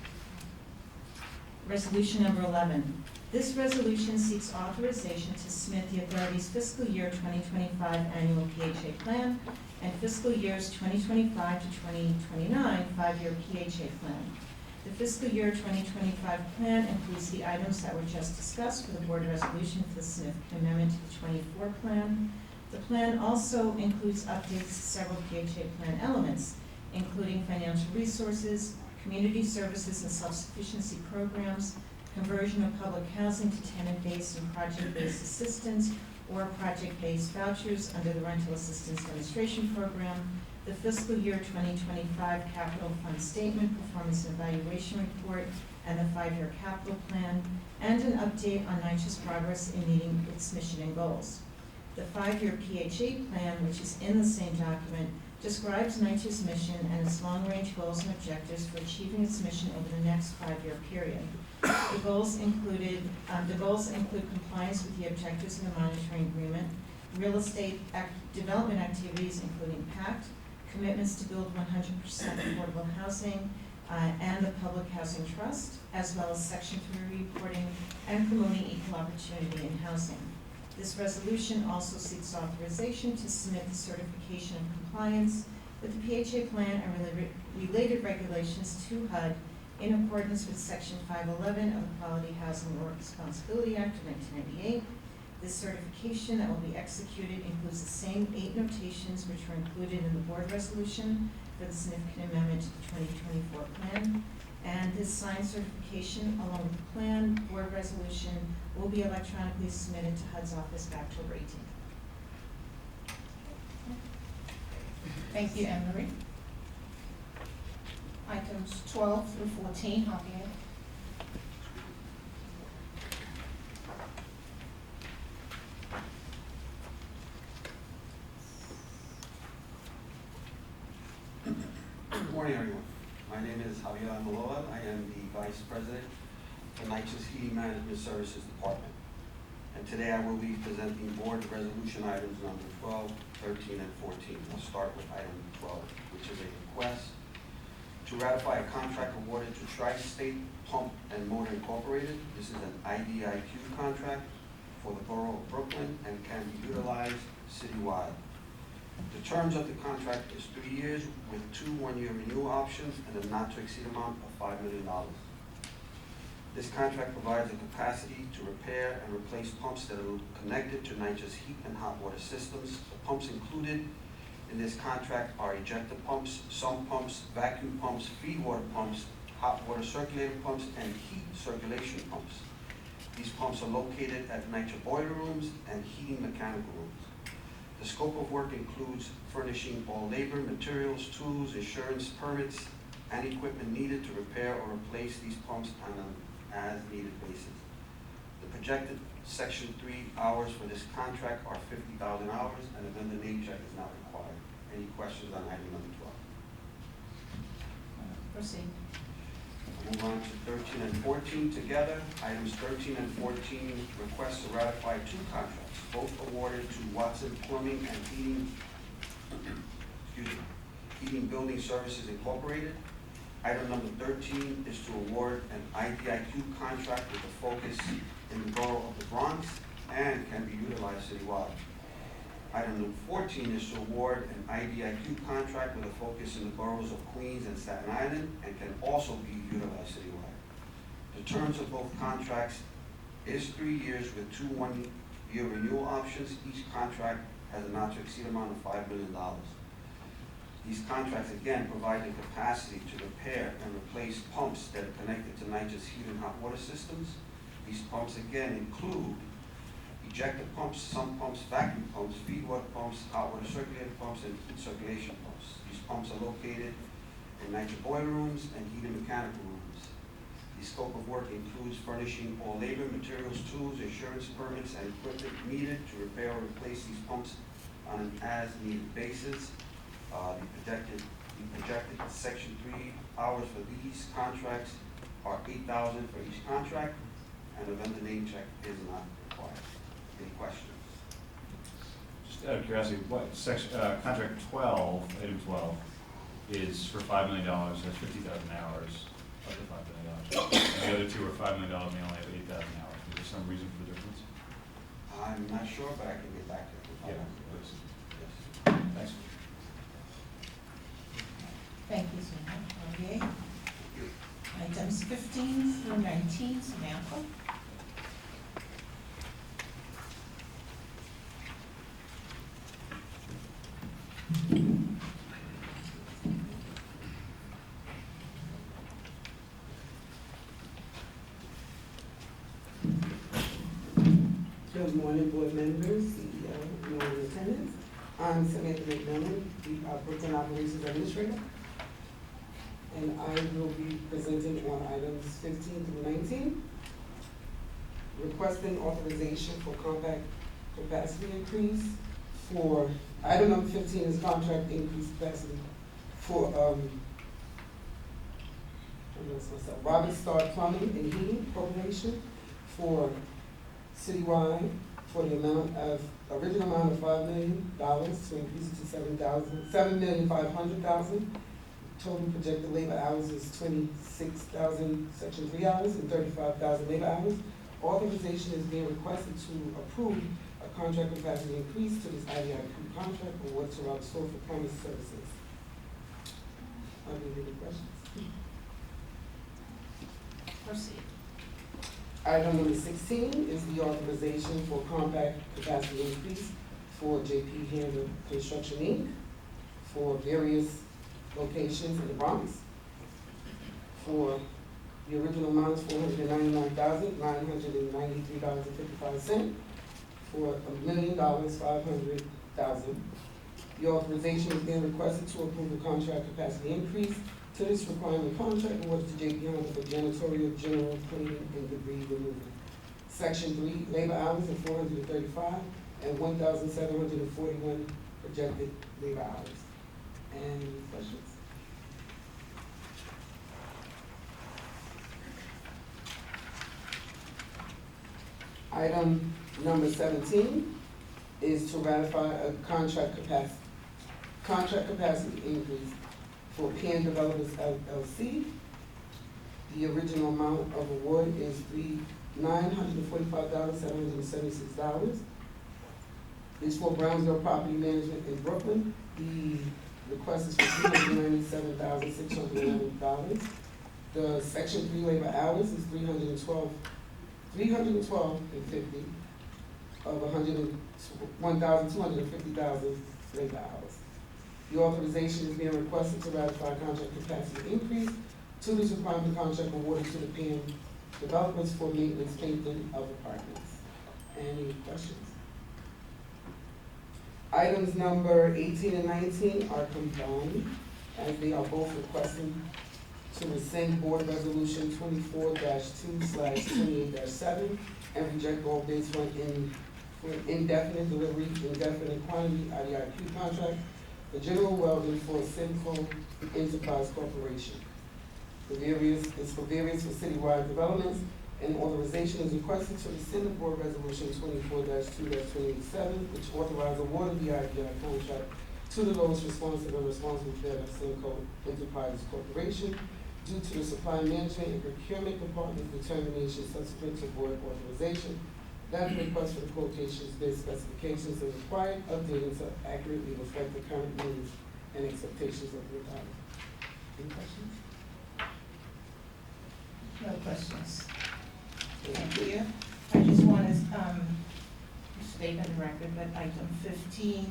Speaker 15: Resolution number 11. This resolution seeks authorization to submit the authority's fiscal year 2025 annual PHA plan and fiscal years 2025 to 2029 five-year PHA plan. The fiscal year 2025 plan includes the items that were just discussed for the board resolution for the significant amendment to the 24 plan. The plan also includes updates to several PHA plan elements, including financial resources, community services and self-sufficiency programs, conversion of public housing to tenant-based and project-based assistance or project-based vouchers under the Rental Assistance Demonstration Program, the fiscal year 2025 capital fund statement, performance and evaluation report, and the five-year capital plan, and an update on NYCHA's progress in meeting its mission and goals. The five-year PHA plan, which is in the same document, describes NYCHA's mission and its long-range goals and objectives for achieving its mission over the next five-year period. The goals include compliance with the objectives in the monitoring agreement, real estate development activities including PACT, commitments to build 100% affordable housing, and the Public Housing Trust, as well as Section 3 reporting and promoting equal opportunity in housing. This resolution also seeks authorization to submit the certification of compliance with the PHA plan and related regulations to HUD in accordance with Section 511 of the Quality Housing Responsibility Act of 1998. This certification that will be executed includes the same 8 notations which were included in the board resolution for the significant amendment to the 2024 plan. And this signed certification, along with the plan, board resolution, will be electronically submitted to HUD's office by October 18th.
Speaker 1: Thank you, Anne Marie. Items 12 through 14, Javier.
Speaker 16: Good morning, everyone. My name is Javier Amaloa. I am the Vice President for NYCHA's Heating Management Services Department. And today I will be presenting board resolution items number 12, 13, and 14. I'll start with item 12, which is a request to ratify a contract awarded to Tri-State Pump and Motor Incorporated. This is an IDIQ contract for the Borough of Brooklyn and can be utilized citywide. The terms of the contract is 3 years with 2 one-year renewal options and a not-to-exceed amount of $5 million. This contract provides the capacity to repair and replace pumps that are connected to NYCHA's heat and hot water systems. The pumps included in this contract are ejector pumps, sump pumps, vacuum pumps, feed water pumps, hot water circulator pumps, and heat circulation pumps. These pumps are located at NYCHA boiler rooms and heating mechanical rooms. The scope of work includes furnishing all labor, materials, tools, insurance, permits, and equipment needed to repair or replace these pumps on an as-needed basis. The projected Section 3 hours for this contract are 50,000 hours, and a vendor name check is not required. Any questions on item number 12?
Speaker 1: Proceed.
Speaker 16: Move on to 13 and 14 together. Items 13 and 14 request to ratify 2 contracts, both awarded to Watson Plumbing and Heating Building Services Incorporated. Item number 13 is to award an IDIQ contract with a focus in the borough of the Bronx and can be utilized citywide. Item number 14 is to award an IDIQ contract with a focus in the boroughs of Queens and Staten Island and can also be utilized citywide. The terms of both contracts is 3 years with 2 one-year renewal options. Each contract has a not-to-exceed amount of $5 million. These contracts, again, provide the capacity to repair and replace pumps that are connected to NYCHA's heat and hot water systems. These pumps, again, include ejector pumps, sump pumps, vacuum pumps, feed water pumps, hot water circulator pumps, and heat circulation pumps. These pumps are located in NYCHA boiler rooms and heat and mechanical rooms. The scope of work includes furnishing all labor, materials, tools, insurance permits, and equipment needed to repair or replace these pumps on an as-needed basis. The projected Section 3 hours for these contracts are $8,000 for each contract, and a vendor name check is not required. Any questions?
Speaker 4: Just out of curiosity, what section, contract 12, item 12, is for $5 million, that's 50,000 hours of the $5 million. And the other two are $5 million, and they only have 8,000 hours. Is there some reason for the difference?
Speaker 16: I'm not sure, but I can get back to you.
Speaker 4: Yeah, please.
Speaker 16: Yes.
Speaker 4: Thanks.
Speaker 1: Thank you so much, Javier. Items 15 through 19, Samantha.
Speaker 17: Good morning, board members, CEO, and all in attendance. I'm Samantha McMillan, the Brooklyn Operations Administrator, and I will be presenting on items 15 through 19. Requesting authorization for compact capacity increase for, item number 15 is contract increase capacity for, Robert Star Plumbing and Heating Corporation for citywide for the amount of, original amount of $5 million to increase it to $7,500,000. Total projected labor hours is 26,000 section 3 hours and 35,000 labor hours. Authorization is being requested to approve a contract capacity increase to this IDIQ contract for water to Robert Store for plumbing services. Are there any questions?
Speaker 1: Proceed.
Speaker 17: Item number 16 is the authorization for compact capacity increase for JP Handler Construction Inc. for various locations in the Bronx. For the original amount is $499,993.55 for $1,500,000. The authorization is being requested to approve the contract capacity increase to this requirement contract awards to JP Handler for janitorial, general cleaning, and debris removal. Section 3, labor hours of 435 and 1,741 projected labor hours. Any questions? Item number 17 is to ratify a contract capacity increase for PN Developers LLC. The original amount of award is $945,776. It's for Brownsville Property Management in Brooklyn. The request is for $397,611. The Section 3 labor hours is 312 and 50 of 1,250,000 labor hours. The authorization is being requested to ratify contract capacity increase to this requirement contract awarded to the PM Developments for maintenance painting of apartments. Any questions? Items number 18 and 19 are combined as they are both requesting to rescind Board Resolution 24-2/28-7 and reject all bids for an indefinite delivery, indefinite quantity IDIQ contract for general welding for Simcoe Enterprise Corporation. The various is for various for citywide developments, and authorization is requested to rescind the Board Resolution 24-2/28-7, which authorizes award of the IDI contract to the lowest responsive and responsible bidder, Simcoe Enterprises Corporation, due to the supply management and procurement department's determination subsequent to board authorization that the request for the quotations, bid specifications are required, updated to accurately reflect the current needs and expectations of the authority. Any questions?
Speaker 1: No questions. Thank you. I just want to state on the record that item 15, I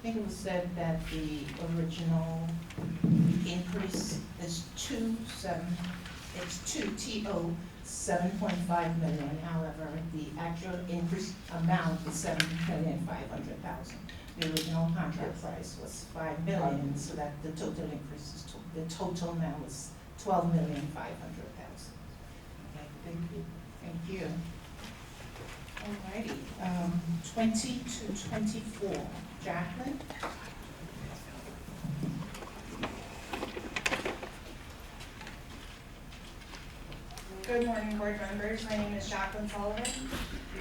Speaker 1: think it was said that the original increase is 7.5 million. However, the actual increase amount is $7,500,000. The original contract price was $5 million, so that the total increase is, the total now is $12,500,000. Okay, thank you. Thank you. Alrighty, 20 to 24, Jacqueline.
Speaker 18: Good morning, board members. My name is Jacqueline Sullivan.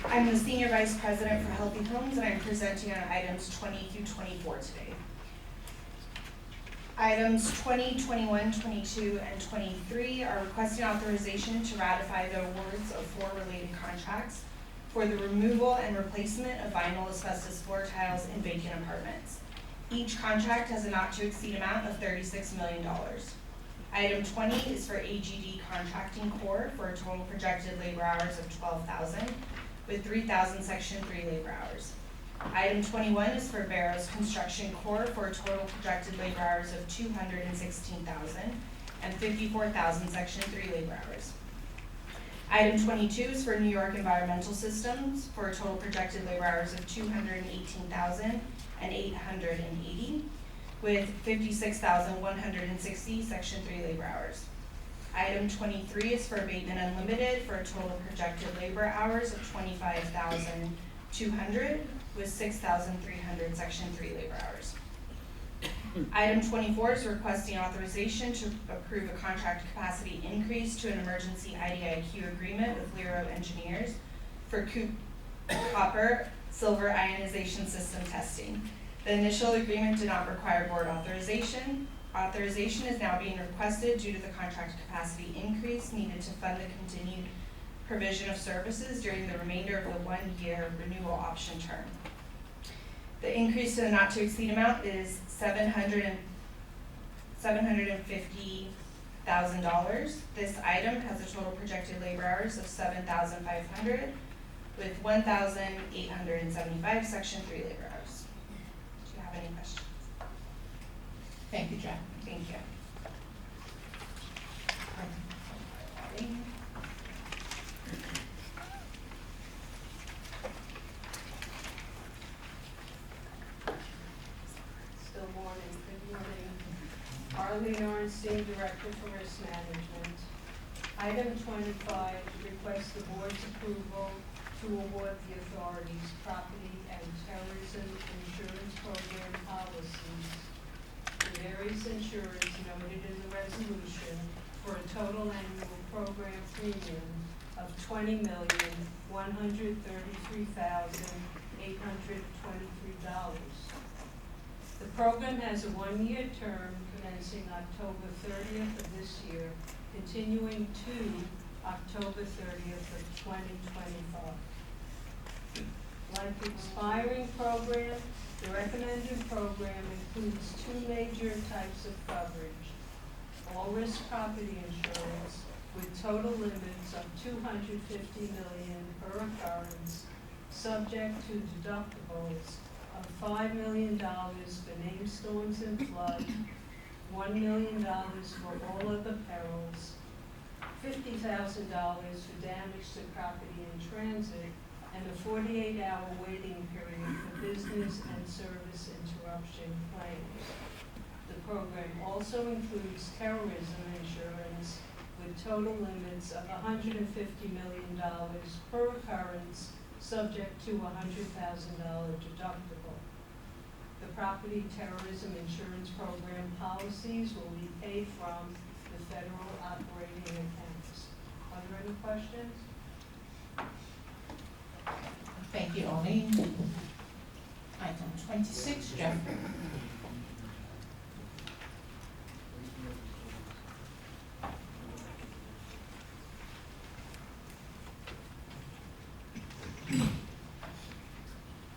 Speaker 18: I'm the Senior Vice President for Healthy Homes, and I'm presenting on items 20 through 24 today. Items 20, 21, 22, and 23 are requesting authorization to ratify the awards of 4 related contracts for the removal and replacement of vinyl asbestos floor tiles in vacant apartments. Each contract has a not-to-exceed amount of $36 million. Item 20 is for AGD Contracting Corps for a total projected labor hours of 12,000 with 3,000 Section 3 labor hours. Item 21 is for Barrows Construction Corps for a total projected labor hours of 216,000 and 54,000 Section 3 labor hours. Item 22 is for New York Environmental Systems for a total projected labor hours of 218,000 and 880 with 56,160 Section 3 labor hours. Item 23 is for Abatement Unlimited for a total projected labor hours of 25,200 with 6,300 Section 3 labor hours. Item 24 is requesting authorization to approve a contract capacity increase to an emergency IDIQ agreement with Lero Engineers for copper silver ionization system testing. The initial agreement did not require board authorization. Authorization is now being requested due to the contract capacity increase needed to fund the continued provision of services during the remainder of the 1-year renewal option term. The increase to the not-to-exceed amount is $750,000. This item has a total projected labor hours of 7,500 with 1,875 Section 3 labor hours. Do you have any questions?
Speaker 1: Thank you, Jack.
Speaker 18: Thank you.
Speaker 19: Still morning. Good morning. Arlene Ornstein, Director for Risk Management. Item 25 requests the board's approval to award the authority's property and terrorism insurance program policies to various insurers noted in the resolution for a total annual program premium of $20,133,823. The program has a 1-year term commencing October 30th of this year, continuing to October 30th of 2025. Like the expiring program, the recommended program includes 2 major types of coverage. All-risk property insurance with total limits of $250 million per occurrence, subject to deductibles of $5 million for named storms and flood, $1 million for all other perils, $50,000 for damage to property in transit, and a 48-hour waiting period for business and service interruption claims. The program also includes terrorism insurance with total limits of $150 million per occurrence, subject to a $100,000 deductible. The property terrorism insurance program policies will be paid from the federal operating accounts. Are there any questions?
Speaker 1: Thank you, Arlene. Item 26, Jeff.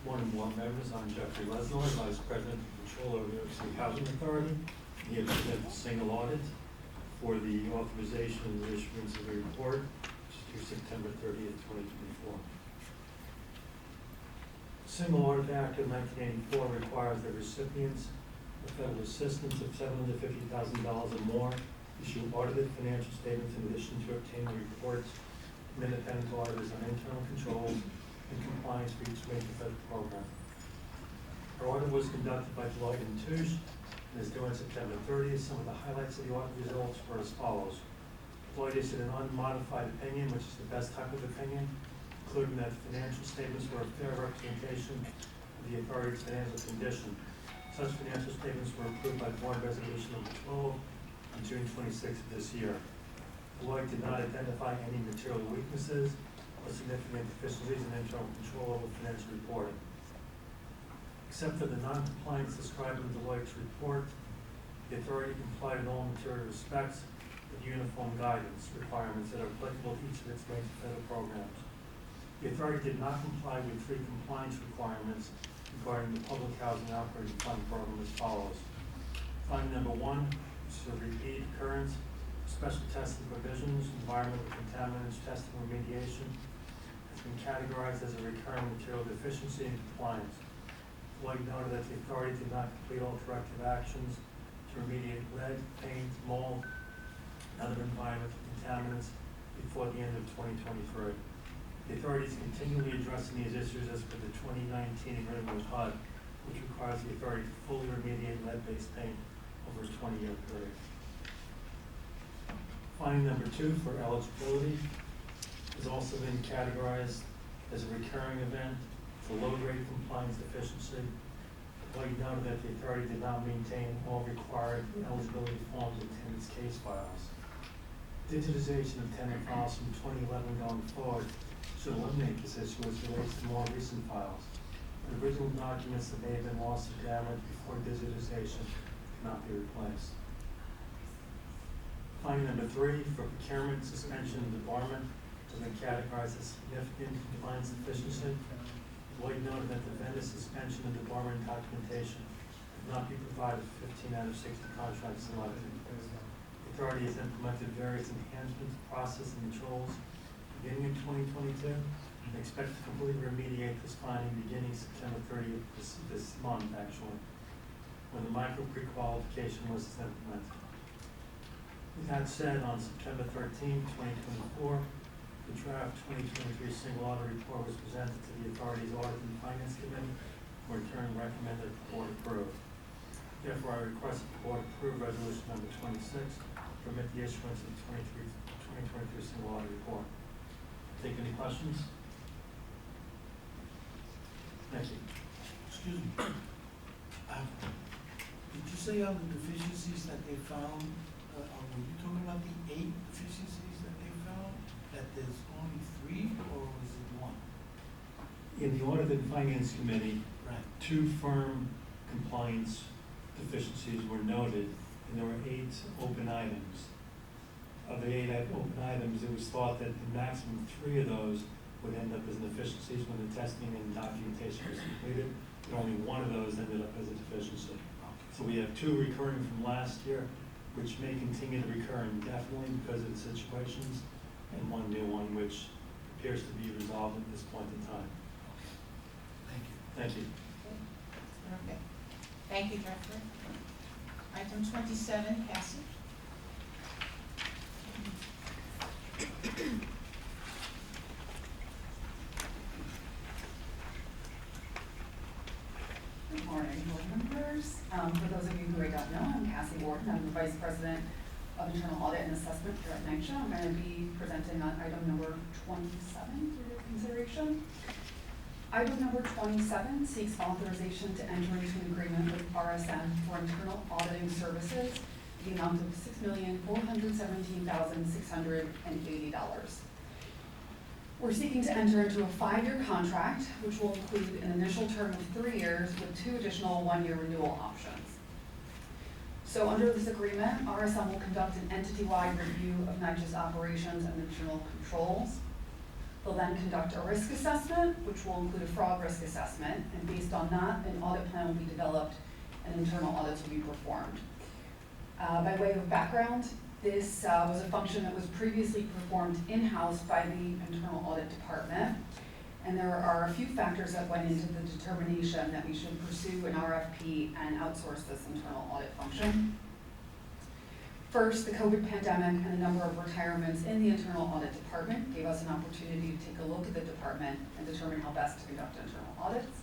Speaker 20: Morning, board members. I'm Jeffrey Lesnar, Vice President and Controller of New York City Housing Authority. I'm here to present a single audit for the authorization and the issuance of a report through September 30th, 2024. The Single Audit Act of 1984 requires that recipients of federal assistance of $750,000 or more issue audited financial statements in addition to obtaining reports from independent auditors on internal controls and compliance for each major federal program. Our audit was conducted by Deloitte & Touche and is due on September 30th. Some of the highlights of the audit results were as follows. Deloitte issued an unmodified opinion, which is the best type of opinion, including that the financial statements were a fair representation of the authority's financial condition. Such financial statements were approved by Board Resolution Number 12 on June 26th of this year. Deloitte did not identify any material weaknesses or significant deficiencies in internal control over financial reporting. Except for the non-compliance described in Deloitte's report, the authority complied in all material respects with uniform guidance requirements that are applicable to each of its major federal programs. The authority did not comply with 3 compliance requirements regarding the Public Housing Operating Fund program as follows. Finding number 1, which is a repeat occurrence, special testing provisions, environmental contaminants, testing remediation, has been categorized as a recurring material deficiency in compliance. Deloitte noted that the authority did not complete all corrective actions to remediate lead, paint, mold, and other environmental contaminants before the end of 2023. The authority is continually addressing these issues as per the 2019 agreement with HUD, which requires the authority to fully remediate lead-based paint over a 20-year period. Finding number 2 for eligibility has also been categorized as a recurring event. It's a low-grade compliance deficiency. Deloitte noted that the authority did not maintain all required eligibility forms and tenants' case files. Digitization of tenant files from 2011 going forward should eliminate this issue as it relates to more recent files. The original documents that may have been lost or damaged before digitization cannot be replaced. Finding number 3 for procurement, suspension, and debarment has been categorized as significant compliance deficiency. Deloitte noted that the vendor suspension and debarment documentation could not be provided for 15 out of 60 contracts selected. The authority has implemented various enhancements, process, and controls beginning in 2022, and expect to completely remediate this finding beginning September 30th this month, actually, when the micro pre-qualification list is implemented. With that said, on September 13, 2024, the draft 2023 single audit report was presented to the authority's Audit and Finance Committee, who in turn recommended the board approve. Therefore, I request that the board approve resolution number 26, permit the issuance of the 2023 single audit report. Take any questions? Thank you.
Speaker 8: Excuse me. Did you say all the deficiencies that they found, were you talking about the 8 deficiencies that they found? That there's only 3, or was it 1?
Speaker 20: In the Audit and Finance Committee,
Speaker 8: Right.
Speaker 20: 2 firm compliance deficiencies were noted, and there were 8 open items. Of the 8 open items, it was thought that the maximum 3 of those would end up as deficiencies when the testing and documentation was completed, but only 1 of those ended up as a deficiency. So we have 2 recurring from last year, which may continue to recur indefinitely because of the situations, and 1 new one, which appears to be resolved at this point in time.
Speaker 8: Thank you.
Speaker 20: Thank you.
Speaker 1: Okay. Thank you, Jeffrey. Item 27, Cassie.
Speaker 21: Good morning, board members. For those of you who I don't know, I'm Cassie Ward. I'm the Vice President of Internal Audit and Assessment here at NYCHA. I'm going to be presenting on item number 27 for your consideration. Item number 27 seeks authorization to enter into an agreement with RSM for internal auditing services, the amount of $6,417,680. We're seeking to enter into a 5-year contract, which will include an initial term of 3 years with 2 additional 1-year renewal options. So under this agreement, RSM will conduct an entity-wide review of NYCHA's operations and internal controls. They'll then conduct a risk assessment, which will include a fraud risk assessment, and based on that, an audit plan will be developed and internal audits will be performed. By way of background, this was a function that was previously performed in-house by the internal audit department, and there are a few factors that went into the determination that we should pursue an RFP and outsource this internal audit function. First, the COVID pandemic and a number of retirements in the internal audit department gave us an opportunity to take a look at the department and determine how best to conduct internal audits.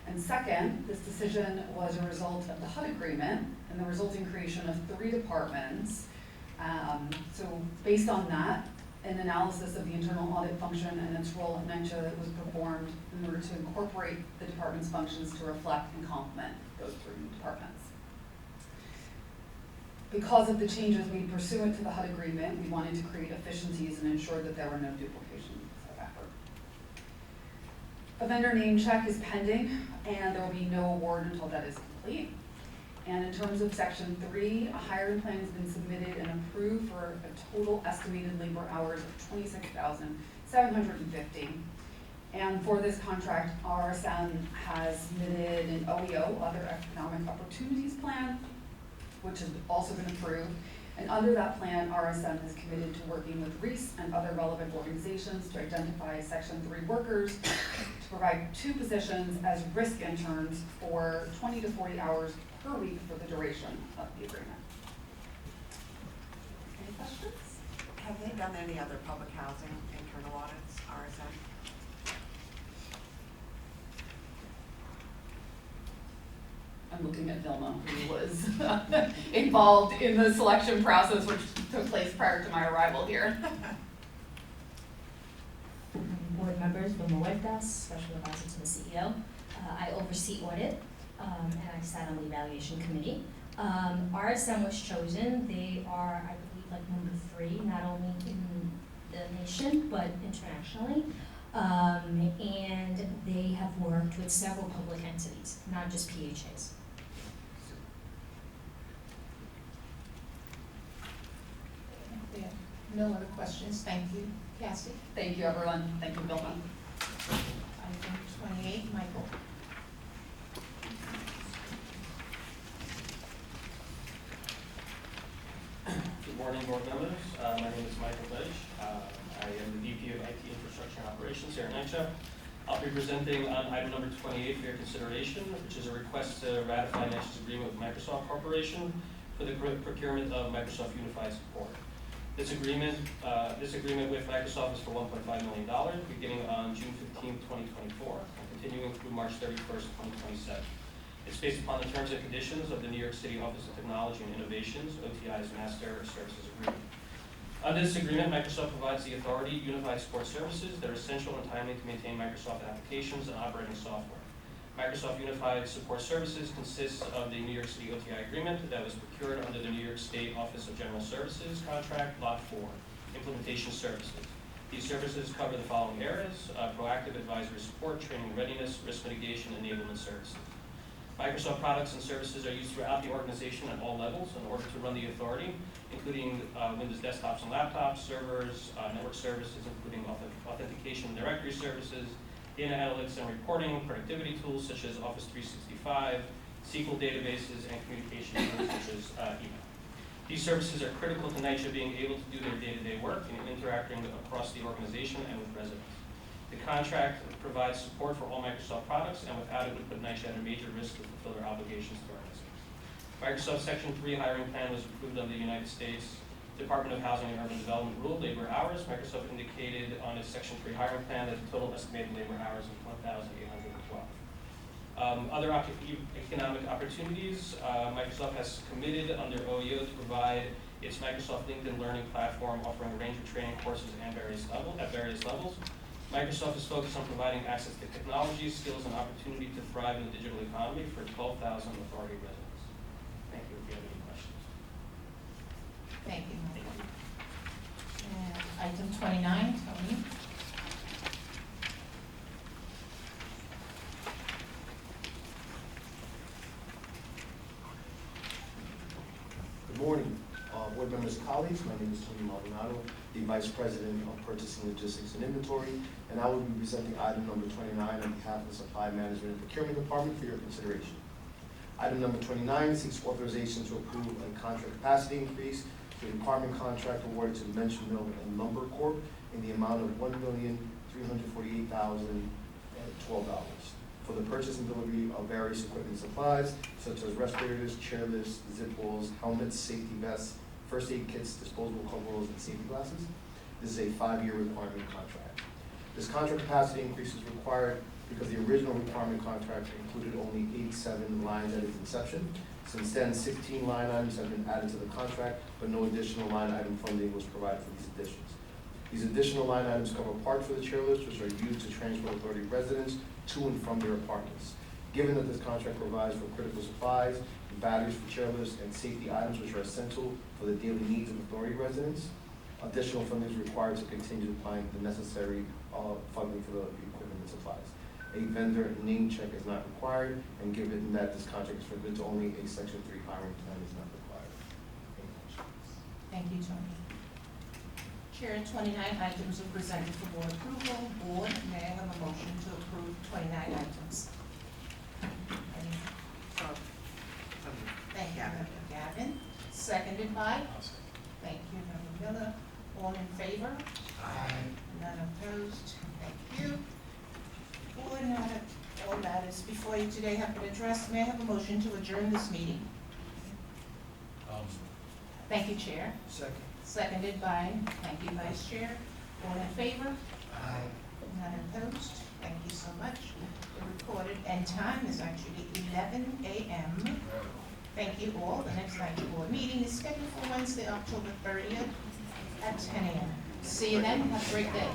Speaker 21: And second, this decision was a result of the HUD agreement and the resulting creation of 3 departments. So based on that, an analysis of the internal audit function and its role at NYCHA was performed in order to incorporate the department's functions to reflect and complement those 3 departments. Because of the changes made pursuant to the HUD agreement, we wanted to create efficiencies and ensure that there were no duplications of effort. A vendor name check is pending, and there will be no award until that is complete. And in terms of section 3, a hiring plan has been submitted and approved for a total estimated labor hours of 26,750. And for this contract, RSM has submitted an OEO, Other Economic Opportunities Plan, which has also been approved. And under that plan, RSM is committed to working with REIS and other relevant organizations to identify section 3 workers to provide 2 positions as risk interns for 20 to 40 hours per week for the duration of the agreement. Any questions?
Speaker 6: Have they done any other public housing internal audits, RSM?
Speaker 21: I'm looking at Vilma, who was involved in the selection process, which took place prior to my arrival here.
Speaker 2: Board members, Vilma Huertas, Special Advisor to the CEO. I oversee audit, and I sat on the evaluation committee. RSM was chosen. They are, I believe, like number 3, not only in the nation, but internationally. And they have worked with several public entities, not just PHAs.
Speaker 1: No other questions, thank you. Cassie?
Speaker 21: Thank you, everyone. Thank you, Vilma.
Speaker 1: Item 28, Michael.
Speaker 22: Good morning, board members. My name is Michael Ledge. I am the VP of IT Infrastructure and Operations here at NYCHA. I'll be presenting on item number 28 for your consideration, which is a request to ratify NYCHA's agreement with Microsoft Corporation for the procurement of Microsoft Unified Support. This agreement with Microsoft is for $1.5 million, beginning on June 15, 2024, and continuing through March 31st, 2027. It's based upon the terms and conditions of the New York City Office of Technology and Innovations, OTI's Master Services Agreement. Under this agreement, Microsoft provides the authority unified support services that are essential and timely to maintain Microsoft applications and operating software. Microsoft Unified Support Services consists of the New York City OTI agreement that was procured under the New York State Office of General Services contract, Lot 4, Implementation Services. These services cover the following areas: proactive advisory support, training readiness, risk mitigation, enablement services. Microsoft products and services are used throughout the organization at all levels in order to run the authority, including Windows desktops and laptops, servers, network services, including authentication and directory services, data analytics and reporting, productivity tools such as Office 365, SQL databases, and communication tools such as email. These services are critical to NYCHA being able to do their day-to-day work and interacting across the organization and with residents. The contract provides support for all Microsoft products, and without it would put NYCHA at a major risk to fulfill their obligations to our residents. Microsoft Section 3 hiring plan was approved under the United States Department of Housing and Urban Development rule, labor hours. Microsoft indicated on its Section 3 hiring plan that the total estimated labor hours is 1,812. Other economic opportunities, Microsoft has committed under OEO to provide its Microsoft LinkedIn Learning platform, offering a range of training courses at various levels. Microsoft is focused on providing access to technology, skills, and opportunity to thrive in the digital economy for 12,000 authority residents. Thank you. If you have any questions.
Speaker 1: Thank you, Michael. And item 29, Tony.
Speaker 23: Good morning, board members and colleagues. My name is Tony Maldonado, the Vice President of Purchasing, Logistics, and Inventory, and I will be presenting item number 29 on behalf of the Supply Management and Procurement Department for your consideration. Item number 29 seeks authorization to approve a contract capacity increase to the department contract awarded to Mention Mill and Lumber Corp. In the amount of $1,348,012 for the purchase and delivery of various equipment and supplies, such as respirators, chairlifts, zip walls, helmets, safety vests, first aid kits, disposable coveralls, and safety glasses. This is a 5-year requirement contract. This contract capacity increase is required because the original requirement contract included only 87 lines at its inception. Since then, 16 line items have been added to the contract, but no additional line item funding was provided for these additions. These additional line items cover parts for the chairlifts, which are used to transport authority residents to and from their apartments. Given that this contract provides for critical supplies, batteries for chairlifts, and safety items which are essential for the daily needs of authority residents, additional funding is required to continue applying the necessary funding for the equipment and supplies. A vendor name check is not required, and given that this contract is for bids only, a Section 3 hiring plan is not required.
Speaker 1: Thank you, Tony. Chair, 29 items are presented for board approval. Board, may I have a motion to approve 29 items? Thank you, Member Gavin. Seconded by? Thank you, Member Miller. All in favor? Aye. None opposed? Thank you. Board, now that all matters before you today have been addressed, may I have a motion to adjourn this meeting? Thank you, Chair.
Speaker 8: Second.
Speaker 1: Seconded by, thank you, Vice Chair. All in favor?
Speaker 8: Aye.
Speaker 1: None opposed? Thank you so much. The recorded end time is actually 11 a.m. Thank you all. The next NYCHA board meeting is scheduled for Wednesday, October 30th at 10 a.m. See you then. Have a great day.